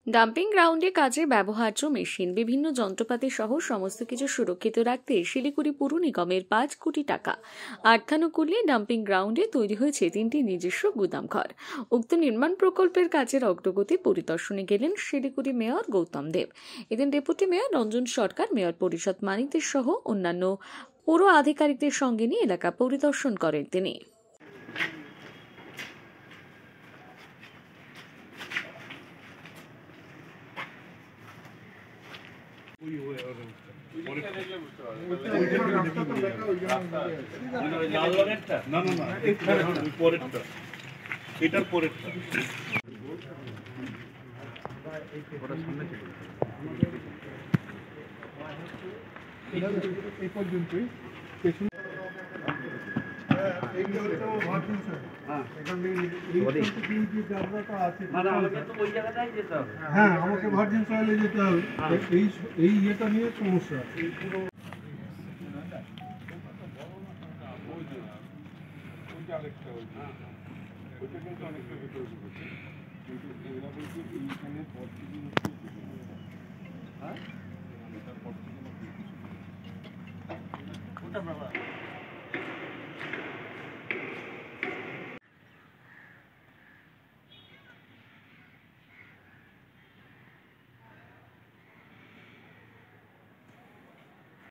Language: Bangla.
ডাম্পিং গ্রাউন্ডে কাজে ব্যবহার্য মেশিন, বিভিন্ন যন্ত্রপাতি সহ সমস্ত কিছু সুরক্ষিত রাখতে শিলিগুড়ি পুর নিগমের 5 কোটি টাকা অর্থানুকূল্যে ডাম্পিং গ্রাউন্ডে তৈরি হয়েছে 3টি নিজস্ব গুদামঘর। উক্ত নির্মাণ প্রকল্পের কাজের অগ্রগতি পরিদর্শনে গেলেন শিলিগুড়ি মেয়র গৌতম দেব। এদিন ডেপুটি মেয়র রঞ্জন সরকার মেয়র পরিষদ মানিকদের সহ অন্যান্য পুর আধিকারিকদের সঙ্গে নিয়ে এলাকা পরিদর্শন করেন তিনি। এটার পরেরটা এই পর্যন্তই হ্যাঁ, আমাকে ভার্জিন সয়েলে যেতে হবে। এই ইয়েটা নিয়ে সমস্যা। হ্যাঁ